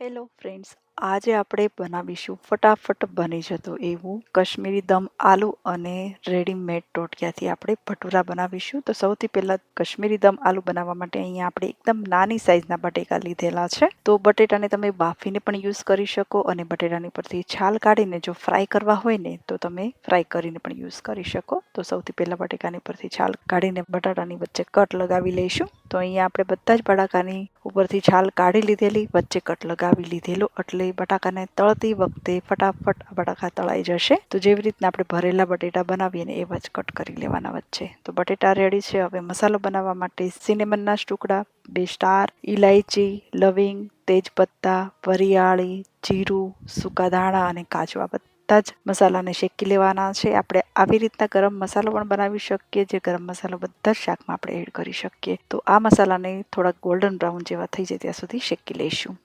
Hello friends, આજે આપણે બનાવીશું ફટાફટ બની જતો એવું કશ્મીરી દમ આલુ અને રેડીમેડ ટોટિયાથી આપણે ભટુરા બનાવીશું. તો સૌથી પહેલાં કશ્મીરી દમ આલુ બનાવવા માટે અહીંયા આપણે એકદમ નાની સાઇઝના બટેકા લીધેલા છે. તો બટેટાને તમે બાફીને પણ યુઝ કરી શકો અને બટેટાની પરથી છાલ કાઢીને જો ફ્રાય કરવા હોય ને તો તમે ફ્રાય કરીને પણ યુઝ કરી શકો. તો સૌથી પહેલાં બટેકાની પરથી છાલ કાઢીને બટાટાની વચ્ચે કટ લગાવી લઈશું. તો અહીંયા આપણે બધા જ બટાકાની ઉપરથી છાલ કાઢી લીધેલી, વચ્ચે કટ લગાવી લીધેલો, એટલે બટાકાને તળતી વખતે ફટાફટ બટાકા તળાઈ જશે. તો જેવી રીતના આપણે ભરેલા બટેટા બનાવીએ ને એવા જ કટ કરી લેવાના વચ્ચે. તો બટેટા રેડી છે. હવે મસાલો બનાવવા માટે સિનેમનના ટુકડા, 2 સ્ટાર, ઇલાયચી, લવિંગ, તેજપત્તા, વરિયાળી, જીરું, સૂકા ધાણા અને કાજુ, આ બધા જ મસાલાને શેકી લેવાના છે. આપણે આવી રીતના ગરમ મસાલો પણ બનાવી શકીએ, જે ગરમ મસાલો બધા જ શાકમાં આપણે એડ કરી શકીએ. તો આ મસાલાને થોડાક ગોલ્ડન બ્રાઉન જેવા થઈ જાય ત્યાં સુધી શેકી લઈશું.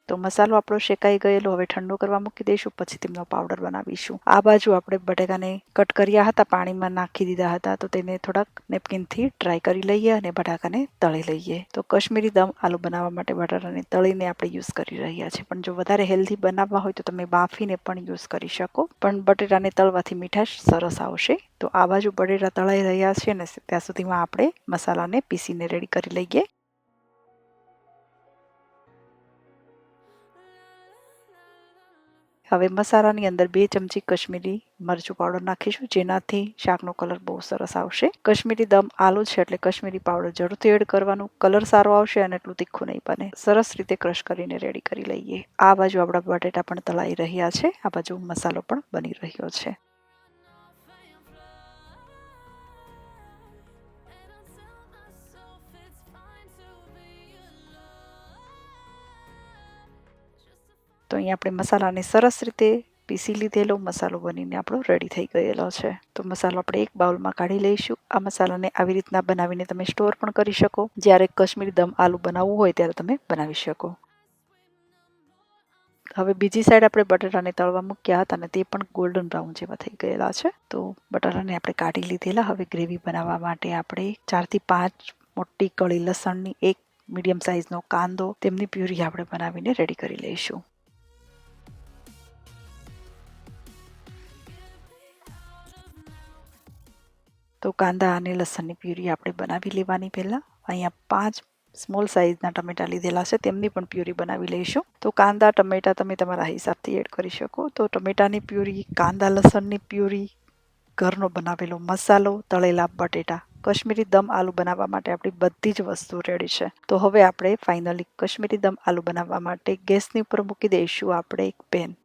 તો મસાલો આપણો શેકાઈ ગયેલો, હવે ઠંડો કરવા મૂકી દઈશું, પછી તેમનો પાવડર બનાવીશું. આ બાજુ આપણે બટેકાને કટ કર્યા હતા, પાણીમાં નાખી દીધા હતા, તો તેને થોડાક નેપકિનથી ડ્રાય કરી લઈએ અને બટાકાને તળી લઈએ. તો કશ્મીરી દમ આલુ બનાવવા માટે બટાટાને તળીને આપણે યુઝ કરી રહ્યા છીએ, પણ જો વધારે હેલ્ધી બનાવવા હોય તો તમે બાફીને પણ યુઝ કરી શકો, પણ બટેટાને તળવાથી મીઠાશ સરસ આવશે. તો આ બાજુ બટેટા તળાઈ રહ્યા છે ને ત્યાં સુધીમાં આપણે મસાલાને પીસીને રેડી કરી લઈએ. હવે મસાલાની અંદર 2 ચમચી કશ્મીરી મરચું પાવડર નાખીશું, જેનાથી શાકનો કલર બહુ સરસ આવશે. કશ્મીરી દમ આલુ છે એટલે કશ્મીરી પાવડર જરૂરથી એડ કરવાનું, કલર સારો આવશે અને એટલું તીખું નહીં બને. સરસ રીતે ક્રશ કરીને રેડી કરી લઈએ. આ બાજુ આપણા બટેટા પણ તળાઈ રહ્યા છે, આ બાજુ મસાલો પણ બની રહ્યો છે. તો અહીંયા આપણે મસાલાને સરસ રીતે પીસી લીધેલો, મસાલો બનીને આપણો રેડી થઈ ગયેલો છે. તો મસાલો આપણે એક બાઉલમાં કાઢી લઈશું. આ મસાલાને આવી રીતના બનાવીને તમે સ્ટોર પણ કરી શકો. જ્યારે કશ્મીરી દમ આલુ બનાવવું હોય ત્યારે તમે બનાવી શકો. હવે બીજી સાઈડ આપણે બટાટાને તળવા મૂક્યા હતા અને તે પણ ગોલ્ડન બ્રાઉન જેવા થઈ ગયેલા છે. તો બટાટાને આપણે કાઢી લીધેલા. હવે ગ્રેવી બનાવવા માટે આપણે 4 થી 5 મોટી કળી લસણની, 1 મીડિયમ સાઇઝનો કાંદો, તેમની પ્યુરી આપણે બનાવીને રેડી કરી લઈશું. તો કાંદા અને લસણની પ્યુરી આપણે બનાવી લેવાની. પહેલાં અહીંયા 5 સ્મોલ સાઇઝના ટમેટા લીધેલા છે, તેમની પણ પ્યુરી બનાવી લઈશું. તો કાંદા ટમેટા તમે તમારા હિસાબથી એડ કરી શકો. તો ટમેટાની પ્યુરી, કાંદા લસણની પ્યુરી, ઘરનો બનાવેલો મસાલો, તળેલા બટેટા, કશ્મીરી દમ આલુ બનાવવા માટે આપણી બધી જ વસ્તુ રેડી છે. તો હવે આપણે ફાઇનલી કશ્મીરી દમ આલુ બનાવવા માટે ગેસની ઉપર મૂકી દઈશું આપણે એક પેન.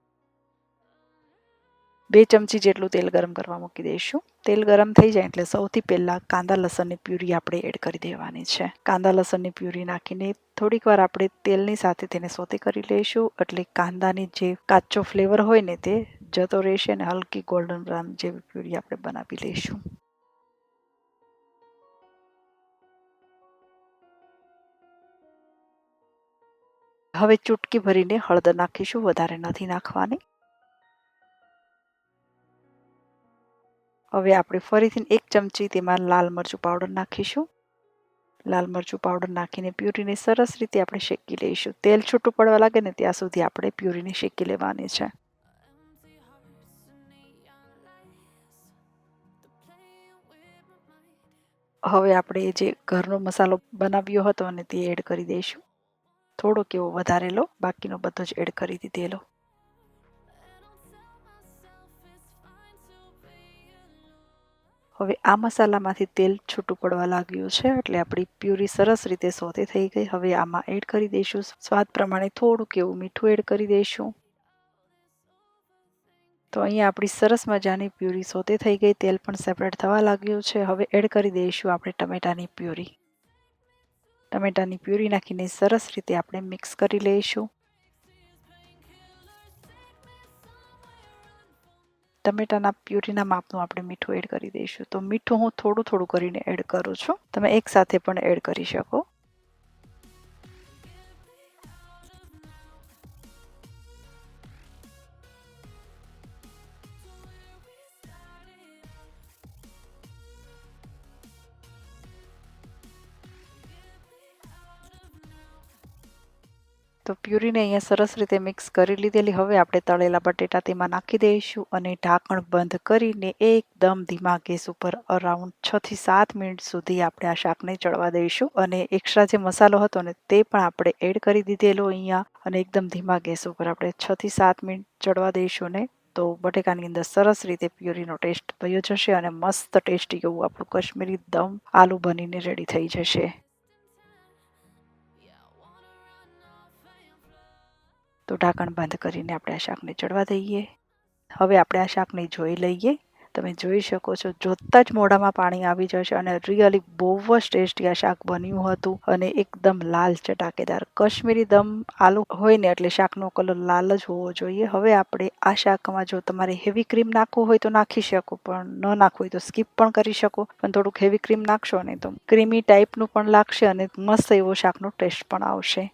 2 ચમચી જેટલું તેલ ગરમ કરવા મૂકી દઈશું. તેલ ગરમ થઈ જાય એટલે સૌથી પહેલાં કાંદા લસણની પ્યુરી આપણે એડ કરી દેવાની છે. કાંદા લસણની પ્યુરી નાખીને થોડીક વાર આપણે તેલની સાથે તેને સોતે કરી લઈશું, એટલે કાંદાની જે કાચો ફ્લેવર હોય ને તે જતો રહેશે અને હલકી ગોલ્ડન બ્રાઉન જેવી પ્યુરી આપણે બનાવી લઈશું. હવે ચૂટકી ભરીને હળદર નાખીશું, વધારે નથી નાખવાની. હવે આપણે ફરીથી 1 ચમચી તેમાં લાલ મરચું પાવડર નાખીશું. લાલ મરચું પાવડર નાખીને પ્યુરીને સરસ રીતે આપણે શેકી લઈશું. તેલ છૂટું પડવા લાગે ને ત્યાં સુધી આપણે પ્યુરીને શેકી લેવાની છે. હવે આપણે જે ઘરનો મસાલો બનાવ્યો હતો અને તે એડ કરી દઈશું. થોડોક એવો વધારેલો, બાકીનો બધો જ એડ કરી દીધેલો. હવે આ મસાલામાંથી તેલ છૂટું પડવા લાગ્યું છે, એટલે આપણી પ્યુરી સરસ રીતે સોતે થઈ ગઈ. હવે આમાં એડ કરી દઈશું સ્વાદ પ્રમાણે થોડુંક એવું મીઠું એડ કરી દઈશું. તો અહીંયા આપણી સરસ મજાની પ્યુરી સોતે થઈ ગઈ, તેલ પણ સેપરેટ થવા લાગ્યું છે. હવે એડ કરી દઈશું આપણે ટમેટાની પ્યુરી. ટમેટાની પ્યુરી નાખીને સરસ રીતે આપણે મિક્સ કરી લઈશું. ટમેટાના પ્યુરીના માપનું આપણે મીઠું એડ કરી દઈશું. તો મીઠું હું થોડું થોડું કરીને એડ કરું છું, તમે એકસાથે પણ એડ કરી શકો. તો પ્યુરીને અહીંયા સરસ રીતે મિક્સ કરી લીધેલી. હવે આપણે તળેલા બટેટા તેમાં નાખી દઈશું અને ઢાંકણ બંધ કરીને એકદમ ધીમા ગેસ ઉપર અરાઉન્ડ 6 થી 7 મિનિટ સુધી આપણે આ શાકને ચડવા દઈશું. અને એક્સ્ટ્રા જે મસાલો હતો ને તે પણ આપણે એડ કરી દીધેલો અહીંયા અને એકદમ ધીમા ગેસ ઉપર આપણે 6 થી 7 મિનિટ ચડવા દઈશું ને તો બટેકાની અંદર સરસ રીતે પ્યુરીનો ટેસ્ટ ભયો જશે અને મસ્ત ટેસ્ટી એવું આપણું કશ્મીરી દમ આલુ બનીને રેડી થઈ જશે. તો ઢાંકણ બંધ કરીને આપણે આ શાકને ચડવા દઈએ. હવે આપણે આ શાકને જોઈ લઈએ. તમે જોઈ શકો છો જોતાં જ મોઢામાં પાણી આવી જશે અને રિયલી બહુ જ ટેસ્ટી આ શાક બન્યું હતું અને એકદમ લાલ ચટાકેદાર કશ્મીરી દમ આલુ હોય ને એટલે શાકનો કલર લાલ જ હોવો જોઈએ. હવે આપણે આ શાકમાં જો તમારે હેવી ક્રીમ નાખવું હોય તો નાખી શકો, પણ ન નાખવું હોય તો સ્કીપ પણ કરી શકો. પણ થોડુંક હેવી ક્રીમ નાખશો ને તો ક્રીમી ટાઈપનું પણ લાગશે અને મસ્ત એવો શાકનો ટેસ્ટ પણ આવશે.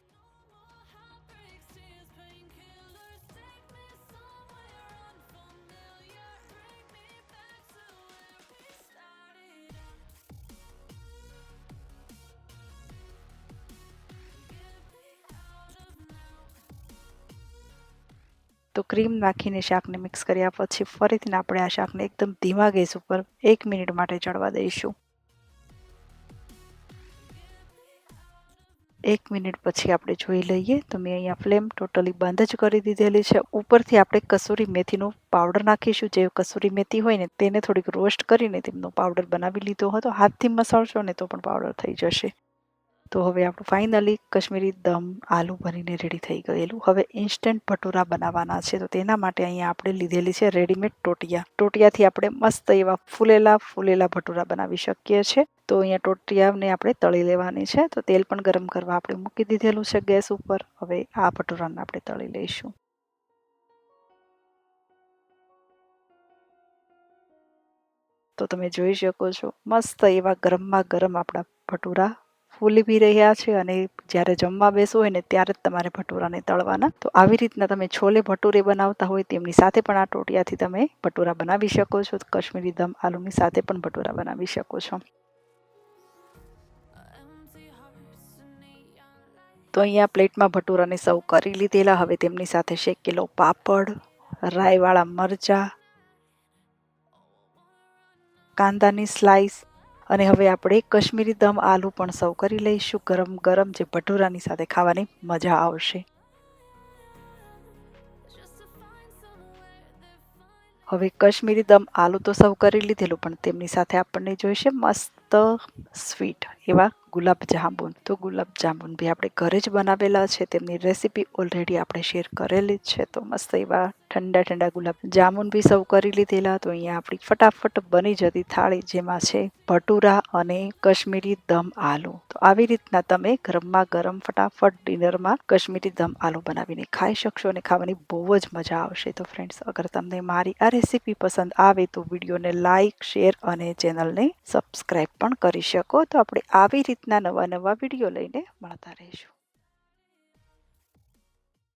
તો ક્રીમ નાખીને શાકને મિક્સ કર્યા પછી ફરીથી આપણે આ શાકને એકદમ ધીમા ગેસ ઉપર 1 મિનિટ માટે ચડવા દઈશું. 1 મિનિટ પછી આપણે જોઈ લઈએ તો મેં અહીંયા ફ્લેમ ટોટલી બંધ જ કરી દીધેલી છે. ઉપરથી આપણે કસૂરી મેથીનો પાવડર નાખીશું. જે કસૂરી મેથી હોય ને તેને થોડીક રોસ્ટ કરીને તેમનો પાવડર બનાવી લીધો હતો. હાથથી મસળશો ને તો પણ પાવડર થઈ જશે. તો હવે આપણું ફાઇનલી કશ્મીરી દમ આલુ બનીને રેડી થઈ ગયેલું. હવે ઇન્સ્ટન્ટ ભટુરા બનાવવાના છે તો તેના માટે અહીંયા આપણે લીધેલી છે રેડીમેડ ટોટિયા. ટોટિયાથી આપણે મસ્ત એવા ફૂલેલા ભટુરા બનાવી શકીએ છીએ. તો અહીંયા ટોટિયાને આપણે તળી લેવાની છે. તો તેલ પણ ગરમ કરવા આપણે મૂકી દીધેલું છે ગેસ ઉપર. હવે આ ભટુરાને આપણે તળી લઈશું. તો તમે જોઈ શકો છો મસ્ત એવા ગરમમાં ગરમ આપણા ભટુરા ફૂલી બી રહ્યા છે અને જ્યારે જમવા બેસવું હોય ને ત્યારે જ તમારે ભટુરાને તળવાના. તો આવી રીતના તમે છોલે ભટુરે બનાવતા હોય તેમની સાથે પણ આ ટોટિયાથી તમે ભટુરા બનાવી શકો છો. કશ્મીરી દમ આલુની સાથે પણ ભટુરા બનાવી શકો છો. તો અહીંયા પ્લેટમાં ભટુરાને સર્વ કરી લીધેલા. હવે તેમની સાથે શેકેલો પાપડ, રાઈવાળા મરચાં, કાંદાની સ્લાઈસ અને હવે આપણે કશ્મીરી દમ આલુ પણ સર્વ કરી લઈશું ગરમ ગરમ, જે ભટુરાની સાથે ખાવાની મજા આવશે. હવે કશ્મીરી દમ આલુ તો સર્વ કરી લીધેલું, પણ તેમની સાથે આપણને જોઈશે મસ્ત સ્વીટ એવા ગુલાબ જાંબુન. તો ગુલાબ જાંબુન બી આપણે ઘરે જ બનાવેલા છે. તેમની રેસીપી ઓલરેડી આપણે શેર કરેલી જ છે. તો મસ્ત એવા ઠંડા ઠંડા ગુલાબ જાંબુન બી સર્વ કરી લીધેલા. તો અહીંયા આપણી ફટાફટ બની જતી થાળી જેમાં છે ભટુરા અને કશ્મીરી દમ આલુ. તો આવી રીતના તમે ગરમમાં ગરમ ફટાફટ ડિનરમાં કશ્મીરી દમ આલુ બનાવીને ખાઈ શકશો અને ખાવાની બહુ જ મજા આવશે. તો ફ્રેન્ડ્સ, અગર તમને મારી આ રેસીપી પસંદ આવે તો વિડીયોને લાઇક, શેર અને ચેનલને સબસ્ક્રાઈબ પણ કરી શકો. તો આપણે આવી રીતના નવા વિડીયો લઈને મળતા રહીશું.